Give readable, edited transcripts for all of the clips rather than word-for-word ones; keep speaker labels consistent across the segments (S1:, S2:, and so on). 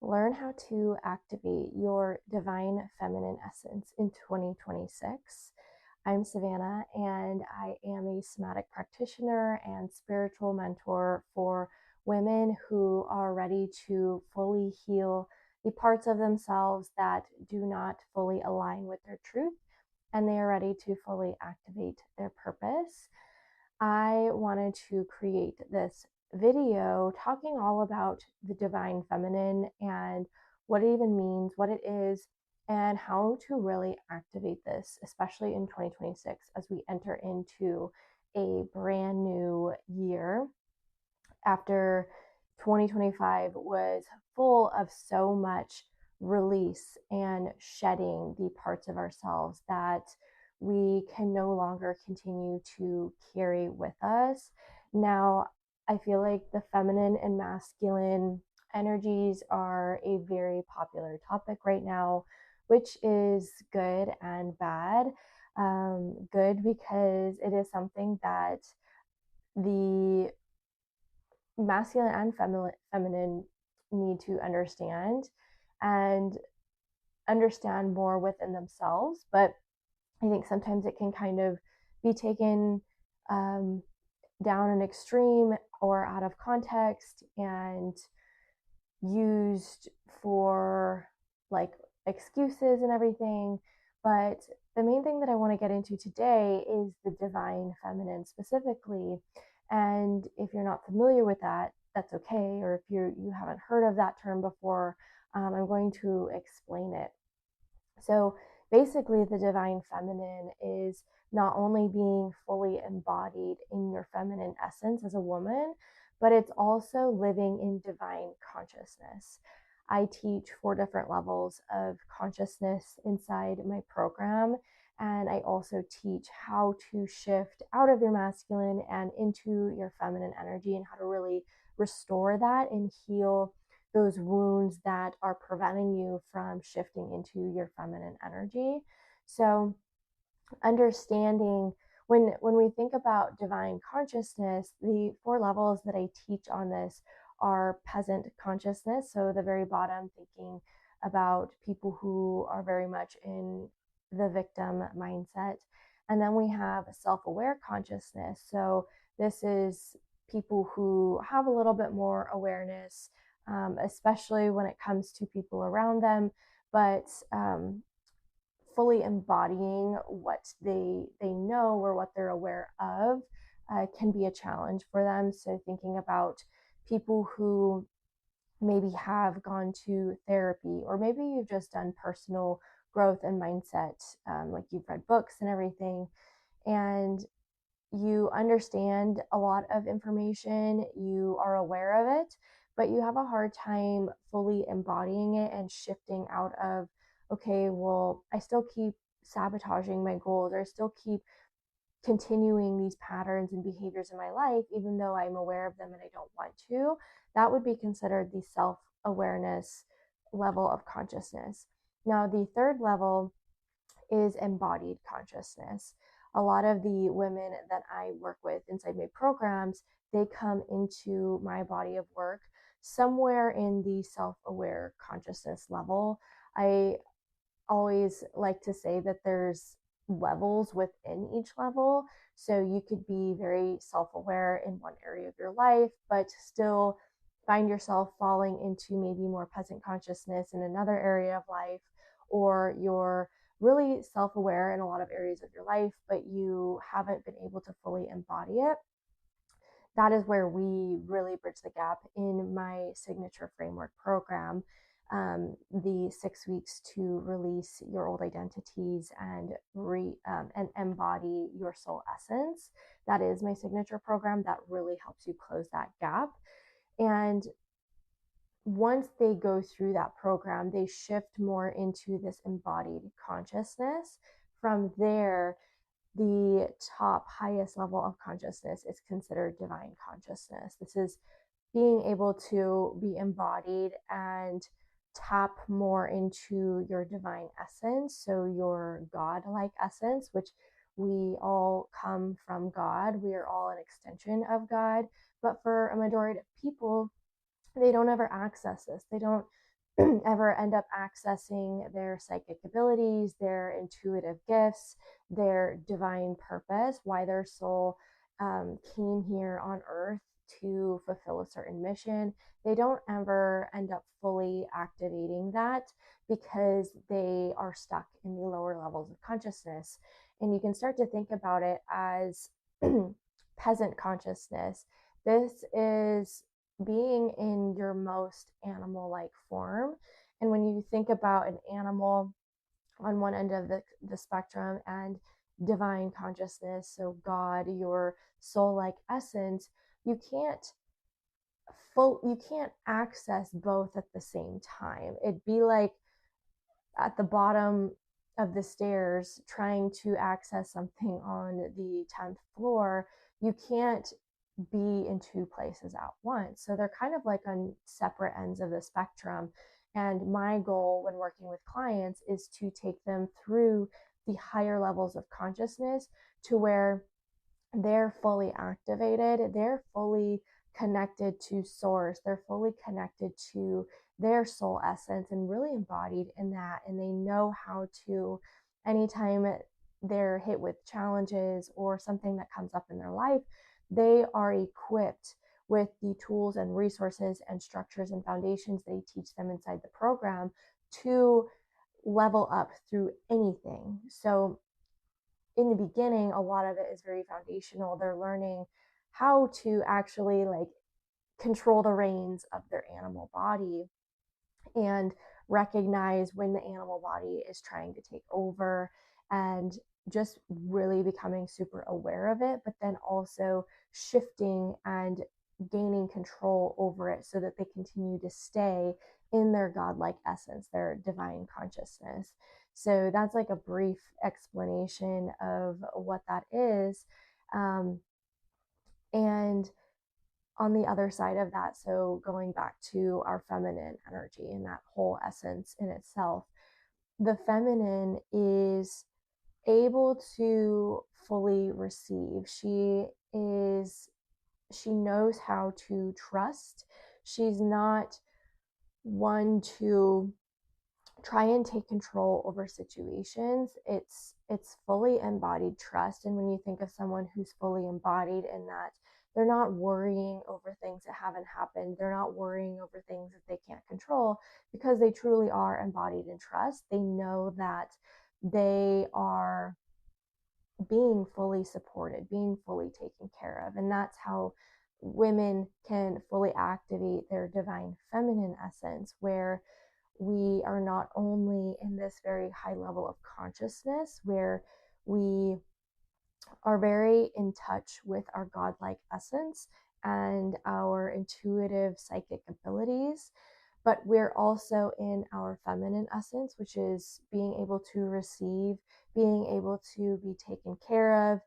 S1: Learn how to activate your divine feminine essence in 2026. I'm Savannah, and I am a somatic practitioner and spiritual mentor for women who are ready to fully heal the parts of themselves that do not fully align with their truth, and they are ready to fully activate their purpose. I wanted to create this video talking all about the divine feminine and what it even means, what it is, and how to really activate this, especially in 2026 as we enter into a brand new year after 2025 was full of so much release and shedding the parts of ourselves that we can no longer continue to carry with us. Now, I feel like the feminine and masculine energies are a very popular topic right now, which is good and bad. Good because it is something that the masculine and feminine need to and understand more within themselves. But I think sometimes it can kind of be taken um, down an extreme or out of context and used for like excuses and everything. But the main thing that I want to get into today is the divine feminine specifically. And if you're not familiar with that, that's okay. Or if you haven't heard of that term before, I'm going to explain it. So basically, the divine feminine is not only being fully embodied in your feminine essence as a woman, but it's also living in divine consciousness. I teach 4 different levels of consciousness inside my program. And I also teach how to shift out of your masculine and into your feminine energy and how to really restore that and heal those wounds that are preventing you from shifting into your feminine energy. So understanding when we think about divine consciousness, the 4 levels that I teach on this are peasant consciousness. So the very bottom, thinking about people who are very much in the victim mindset. And then we have self-aware consciousness. So this is people who have a little bit more awareness, especially when it comes to people around them, but fully embodying what they know or what they're aware of can be a challenge for them. So thinking about people who maybe have gone to therapy, or maybe you've just done personal growth and mindset, like you've read books and everything, and you understand a lot of information, you are aware of it, but you have a hard time fully embodying it and shifting out of, okay, well, I still keep sabotaging my goals, or I still keep continuing these patterns and behaviors in my life, even though I'm aware of them and I don't want to. That would be considered the self awareness level of consciousness. Now, the third level is embodied consciousness. A lot of the women that I work with inside my programs, they come into my body of work somewhere in the self-aware consciousness level. I always like to say that there's levels within each level. So you could be very self-aware in one area of your life, but still find yourself falling into maybe more peasant consciousness in another area of life, or you're really self-aware in a lot of areas of your life, but you haven't been able to fully embody it. That is where we really bridge the gap in my signature framework program. The 6 weeks to release your old identities and and embody your soul essence. That is my signature program that really helps you close that gap. And once they go through that program, they shift more into this embodied consciousness. From there, the top highest level of consciousness is considered divine consciousness. This is being able to be embodied and tap more into your divine essence, so your God-like essence, which we all come from God. We are all an extension of God, but for a majority of people, they don't ever access this. They don't ever end up accessing their psychic abilities, their intuitive gifts, their divine purpose, why their soul came here on earth to fulfill a certain mission, they don't ever end up fully activating that because they are stuck in the lower levels of consciousness. And you can start to think about it as peasant consciousness. This is being in your most animal like form. And when you think about an animal on one end of the spectrum and divine consciousness, so God, your soul like essence, you can't you can't access both at the same time. It'd be like at the bottom of the stairs trying to access something on the 10th floor. You can't be in two places at once. So they're kind of like on separate ends of the spectrum. And my goal when working with clients is to take them through the higher levels of consciousness to where they're fully activated, they're fully connected to source, they're fully connected to their soul essence and really embodied in that. And they know how to, anytime they're hit with challenges or something that comes up in their life, they are equipped with the tools and resources and structures and foundations they teach them inside the program to level up through anything. So in the beginning, a lot of it is very foundational. They're learning how to actually like control the reins of their animal body and recognize when the animal body is trying to take over, and just really becoming super aware of it, but then also shifting and gaining control over it so that they continue to stay in their godlike essence, their divine consciousness. So that's like a brief explanation of what that is. And on the other side of that, so going back to our feminine energy and that whole essence in itself, the feminine is able to fully receive. She knows how to trust. She's not one to try and take control over situations. It's fully embodied trust. And when you think of someone who's fully embodied in that, they're not worrying over things that haven't happened. They're not worrying over things that they can't control because they truly are embodied in trust. They know that they are being fully supported, being fully taken care of. And that's how women can fully activate their divine feminine essence, where we are not only in this very high level of consciousness where we are very in touch with our godlike essence and our intuitive psychic abilities, but we're also in our feminine essence, which is being able to receive, being able to be taken care of,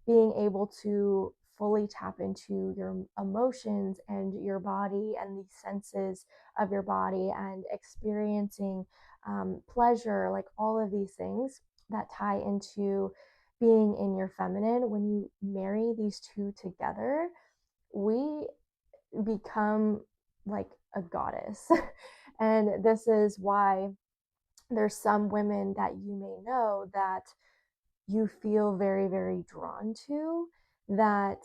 S1: being able to fully tap into your emotions and your body and the senses of your body and experiencing pleasure, like all of these things that tie into being in your feminine. When you marry these two together, we become like a goddess. And this is why there's some women that you may know that you feel very, very drawn to, that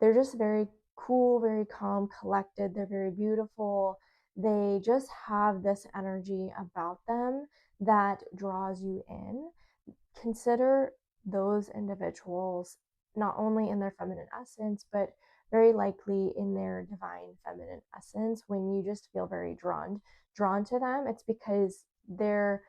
S1: they're just very cool, very calm, collected. They're very beautiful. They just have this energy about them that draws you in. Consider those individuals not only in their feminine essence, but very likely in their divine feminine essence. When you just feel very drawn to them, it's because they're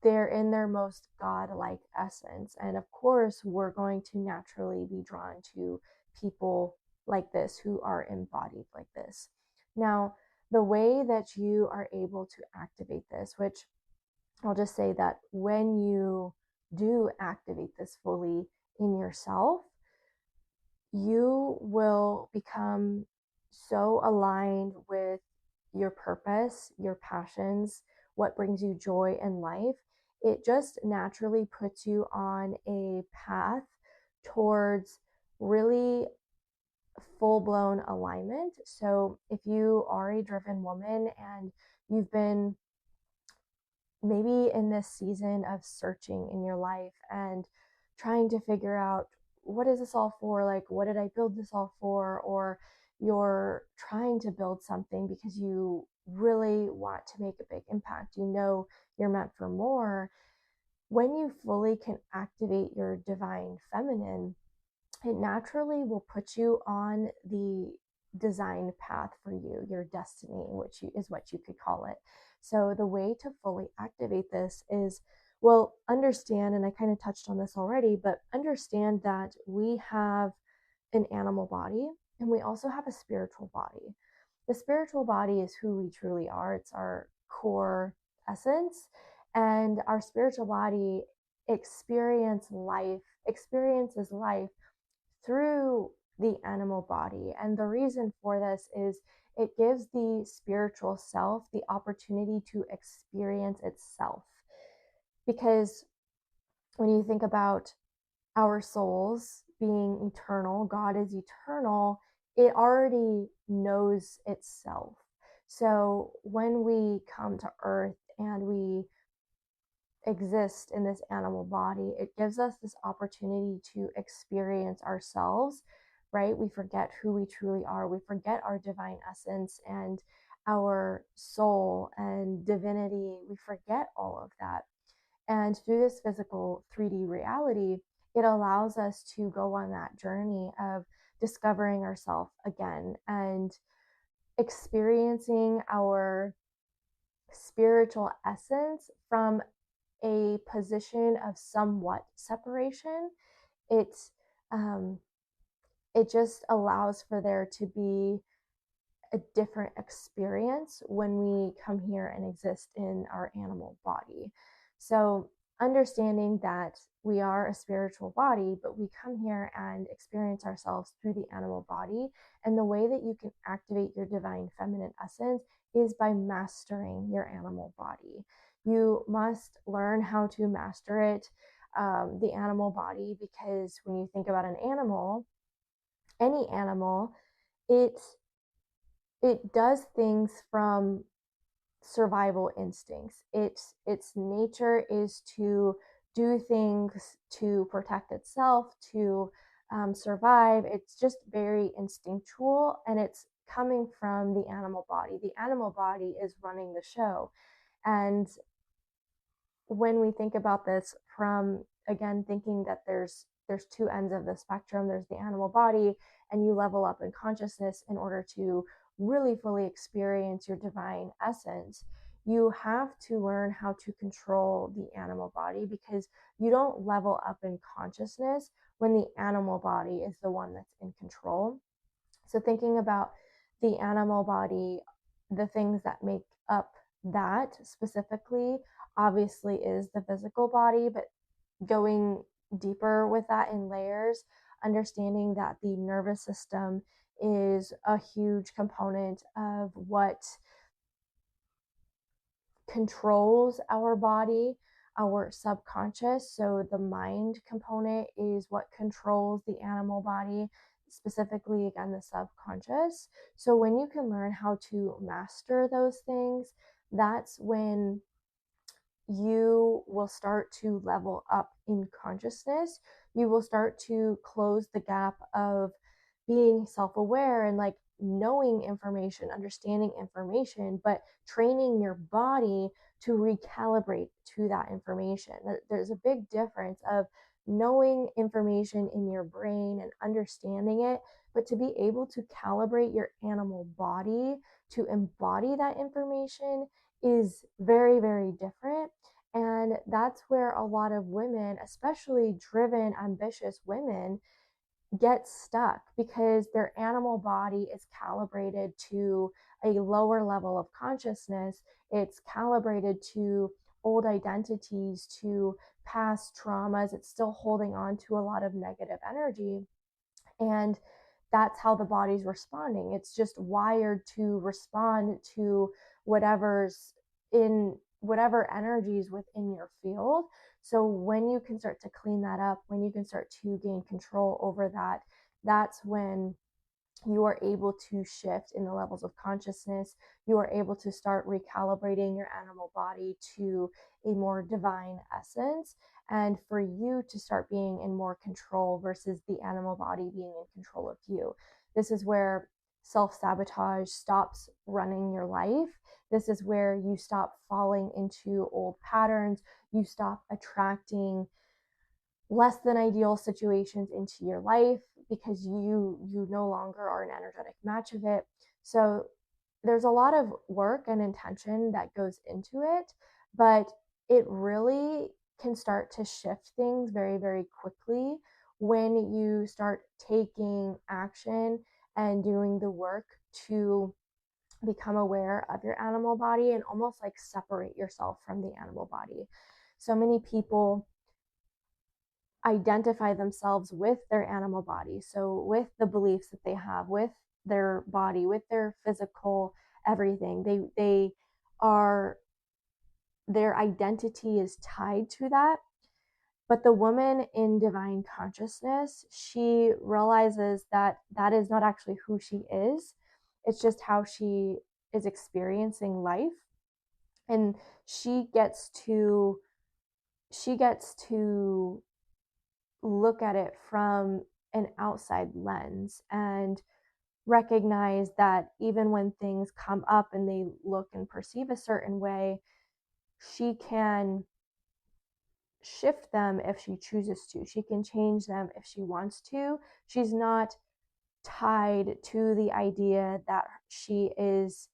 S1: in their most godlike essence. And of course, we're going to naturally be drawn to people like this who are embodied like this. Now, the way that you are able to activate this, which I'll just say that when you do activate this fully in yourself, you will become so aligned with your purpose, your passions, what brings you joy in life. It just naturally puts you on a path towards really full-blown alignment. So if you are a driven woman and you've been maybe in this season of searching in your life and trying to figure out, what is this all for? Like, what did I build this all for? Or you're trying to build something because you really want to make a big impact. You know you're meant for more. When you fully can activate your divine feminine, it naturally will put you on the design path for you, your destiny, which is what you could call it. So the way to fully activate this is, well, understand, and I kind of touched on this already, but understand that we have an animal body and we also have a spiritual body. The spiritual body is who we truly are. It's our core essence, and our spiritual body experiences life through the animal body. And the reason for this is it gives the spiritual self the opportunity to experience itself. Because when you think about our souls being eternal, God is eternal, it already knows itself. So when we come to earth and we exist in this animal body, it gives us this opportunity to experience ourselves, right? We forget who we truly are. We forget our divine essence and our soul and divinity. We forget all of that. And through this physical 3D reality, it allows us to go on that journey of discovering ourselves again and experiencing our spiritual essence from a position of somewhat separation. It um, it just allows for there to be a different experience when we come here and exist in our animal body. So understanding that we are a spiritual body, but we come here and experience ourselves through the animal body. And the way that you can activate your divine feminine essence is by mastering your animal body. You must learn how to master it, the animal body, because when you think about an animal, any animal, it it does things from survival instincts. Its nature is to do things to protect itself, to survive. It's just very instinctual, and it's coming from the animal body. The animal body is running the show. And when we think about this from, again, thinking that there's two ends of the spectrum, there's the animal body, and you level up in consciousness in order to really fully experience your divine essence. You have to learn how to control the animal body, because you don't level up in consciousness when the animal body is the one that's in control. So thinking about the animal body, the things that make up that specifically obviously is the physical body, but going deeper with that in layers, understanding that the nervous system is a huge component of what controls our body, our subconscious. So the mind component is what controls the animal body, specifically, again, the subconscious. So when you can learn how to master those things, that's when you will start to level up in consciousness. You will start to close the gap of being self-aware and like knowing information, understanding information, but training your body to recalibrate to that information. There's a big difference of knowing information in your brain and understanding it, but to be able to calibrate your animal body to embody that information is very, very different. And that's where a lot of women, especially driven, ambitious women, get stuck, because their animal body is calibrated to a lower level of consciousness. It's calibrated to old identities, to past traumas. It's still holding on to a lot of negative energy. And that's how the body's responding. It's just wired to respond to whatever's in whatever energies within your field. So when you can start to clean that up, when you can start to gain control over that, that's when you are able to shift in the levels of consciousness. You are able to start recalibrating your animal body to a more divine essence, and for you to start being in more control versus the animal body being in control of you. This is where self sabotage stops running your life. This is where you stop falling into old patterns. You stop attracting less than ideal situations into your life because you no longer are an energetic match of it. So there's a lot of work and intention that goes into it, but it really can start to shift things very, very quickly when you start taking action and doing the work to become aware of your animal body and almost like separate yourself from the animal body. So many people identify themselves with their animal body. So, with the beliefs that they have, with their body, with their physical everything, they are, their identity is tied to that. But the woman in divine consciousness, she realizes that that is not actually who she is. It's just how she is experiencing life. And she gets to she gets to look at it from an outside lens and recognize that even when things come up and they look and perceive a certain way, she can shift them if she chooses to. She can change them if she wants to. She's not tied to the idea that she is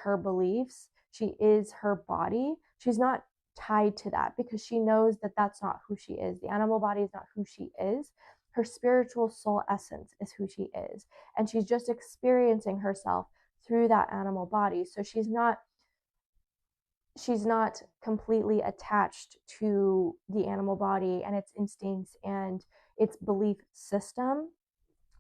S1: her beliefs, she is her body. She's not tied to that because she knows that that's not who she is. The animal body is not who she is. Her spiritual soul essence is who she is, and she's just experiencing herself through that animal body. So she's not completely attached to the animal body and its instincts and its belief system.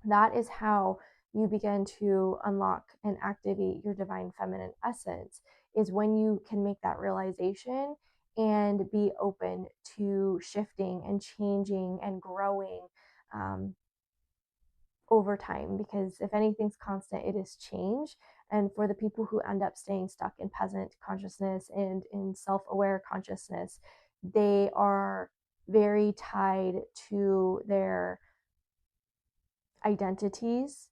S1: That is how you begin to unlock and activate your divine feminine essence, is when you can make that realization and be open to shifting and changing and growing um, over time. Because if anything's constant, it is change. And for the people who end up staying stuck in peasant consciousness and in self-aware consciousness, they are very tied to their identities.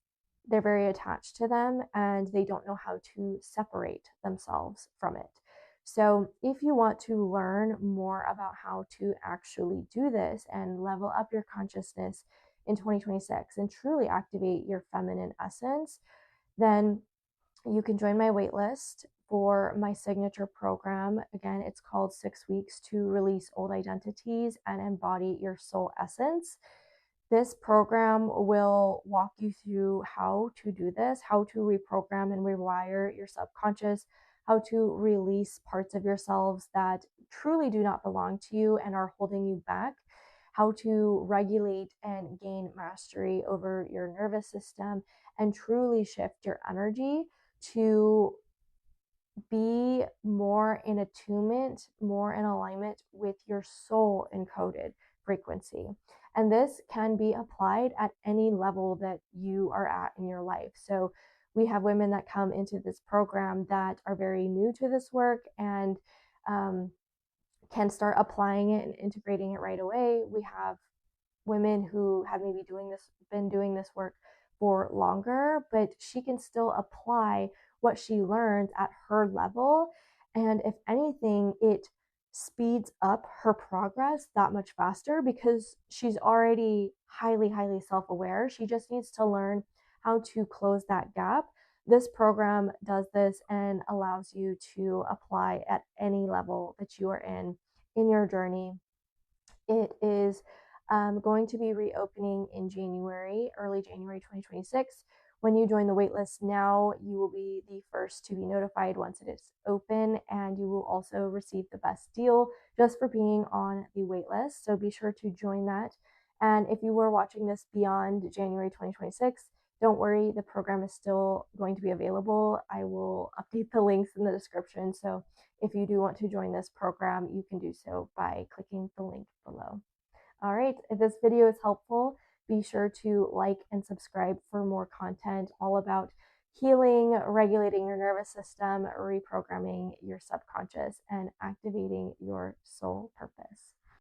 S1: They're very attached to them and they don't know how to separate themselves from it. So, if you want to learn more about how to actually do this and level up your consciousness in 2026 and truly activate your feminine essence, then you can join my waitlist for my signature program. Again, it's called 6 Weeks to Release Old Identities and Embody Your Soul Essence. This program will walk you through how to do this, how to reprogram and rewire your subconscious, how to release parts of yourselves that truly do not belong to you and are holding you back, how to regulate and gain mastery over your nervous system, and truly shift your energy to be more in attunement, more in alignment with your soul encoded frequency. And this can be applied at any level that you are at in your life. So we have women that come into this program that are very new to this work and can start applying it and integrating it right away. We have women who have maybe been doing this work for longer, but she can still apply what she learns at her level. And if anything, it speeds up her progress that much faster because she's already highly, highly self aware. She just needs to learn how to close that gap. This program does this and allows you to apply at any level that you are in your journey. It is going to be reopening in January, early January 2026. When you join the waitlist now, you will be the first to be notified once it is open, and you will also receive the best deal just for being on the waitlist. So be sure to join that. And if you were watching this beyond January 2026, don't worry, the program is still going to be available. I will update the links in the description. So if you do want to join this program, you can do so by clicking the link below. All right, if this video is helpful, Be sure to like and subscribe for more content all about healing, regulating your nervous system, reprogramming your subconscious, and activating your soul purpose.